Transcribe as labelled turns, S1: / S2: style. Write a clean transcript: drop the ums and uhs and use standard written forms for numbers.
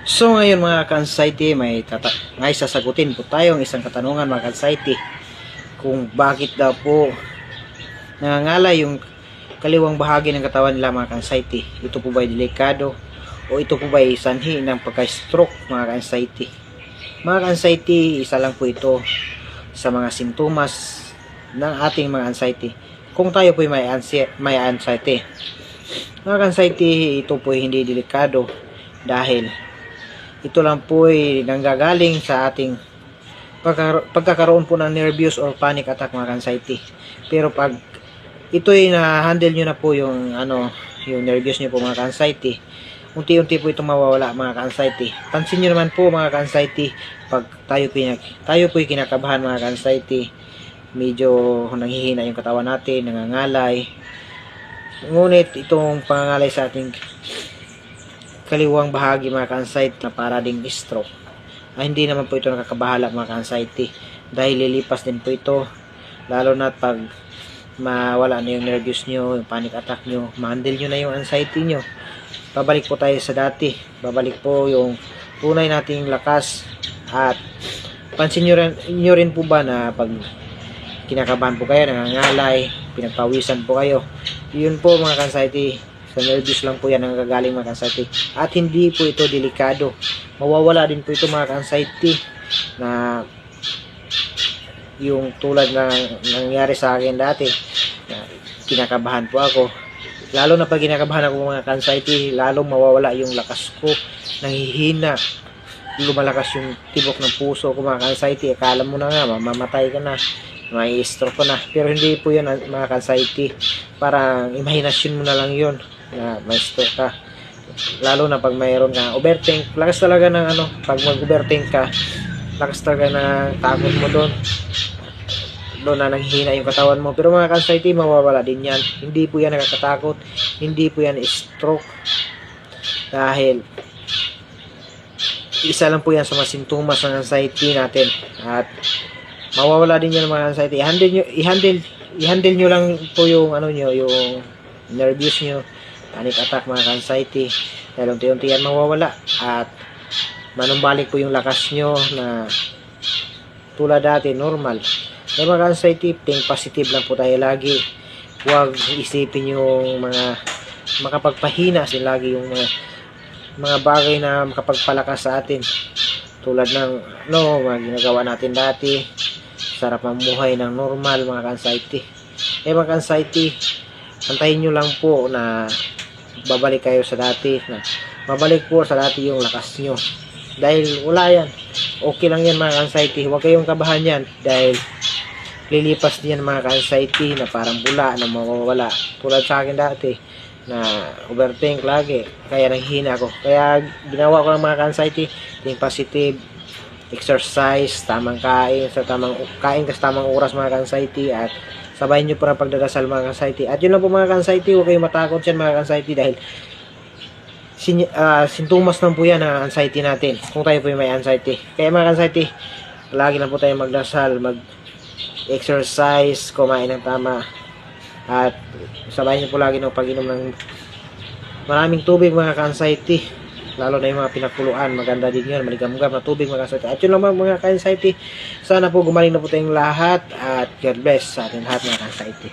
S1: So ngayon mga ka-anxiety, may sasagutin po tayong isang katanungan mga ka-anxiety, kung bakit daw po nangangalay yung kaliwang bahagi ng katawan nila mga ka-anxiety. Ito po ba ay delikado o ito po ba ay sanhi ng pagka-stroke mga ka-anxiety? Mga ka-anxiety, isa lang po ito sa mga sintomas ng ating mga anxiety kung tayo po ay may anxiety. Mga ka-anxiety, ito po ay hindi delikado dahil ito lang po ay nanggagaling sa ating pagkakaroon po ng nervous or panic attack mga anxiety. Pero pag ito ay na-handle nyo na po yung yung nervous nyo po mga anxiety, unti-unti po itong mawawala mga anxiety. Pansin nyo naman po mga anxiety, pag tayo po ay kinakabahan mga anxiety, medyo nanghihina yung katawan natin, nangangalay. Ngunit itong pangangalay sa ating kaliwang bahagi mga ka-anxiety na para ding stroke ay hindi naman po ito nakakabahala mga ka-anxiety, dahil lilipas din po ito, lalo na pag mawala na yung nervous nyo, yung panic attack nyo, ma-handle nyo na yung anxiety nyo, babalik po tayo sa dati, babalik po yung tunay nating lakas. At pansin nyo rin po ba na pag kinakabahan po kayo, nangangalay, pinagpawisan po kayo, yun po mga ka-anxiety, sa nervous lang po yan ang gagaling mga anxiety. At hindi po ito delikado. Mawawala din po ito mga anxiety na yung tulad na nangyari sa akin dati na kinakabahan po ako. Lalo na pag kinakabahan ako mga anxiety, lalong mawawala yung lakas ko, nanghihina, lumalakas yung tibok ng puso ko mga anxiety. Akala mo na nga mamamatay ka na, may stroke ko na. Pero hindi po yan mga anxiety, parang imahinasyon mo na lang yun na may stroke ka. Lalo na pag mayroon ka overthink, lakas talaga ng pag mag-overthink ka, lakas talaga ng takot mo doon na nanghihina yung katawan mo. Pero mga anxiety, mawawala din yan. Hindi po yan nakakatakot, hindi po yan stroke, dahil isa lang po yan sa mga sintomas ng anxiety natin. At mawawala din yan mga anxiety. I-handle nyo lang po yung yung nervous nyo, panic attack mga anxiety, dahil unti-unti yan mawawala at manumbalik po yung lakas nyo na tulad dati normal. Kaya mga anxiety, think positive lang po tayo lagi. Huwag isipin yung mga makapagpahina lagi, yung mga bagay na makapagpalakas sa atin, tulad ng mga ginagawa natin dati. Sarap mamuhay ng normal mga anxiety. Mga anxiety, antayin nyo lang po na babalik kayo sa dati, na babalik po sa dati yung lakas nyo, dahil wala yan, okay lang yan mga anxiety. Huwag kayong kabahan yan, dahil lilipas din yan mga anxiety na parang bula na mawawala. Tulad sa akin dati na overthink lagi, kaya nanghihina ako. Kaya ginawa ko ng mga anxiety, think positive, exercise, tamang kain, sa tamang oras mga anxiety, at sabayin nyo po ng pagdadasal mga anxiety. At yun lang po mga anxiety, huwag kayong matakot dyan mga anxiety, dahil sintomas lang po yan ng anxiety natin kung tayo po may anxiety. Kaya mga anxiety, lagi lang po tayo magdasal, mag-exercise, kumain ng tama, at sabayin nyo po lagi ng pag-inom ng maraming tubig mga anxiety, lalo na yung mga pinakuluan. Maganda din yun, maligam-gam na tubig mga anxiety. At yun lang mga anxiety, sana po gumaling na po tayong lahat, at God bless sa ating lahat mga anxiety.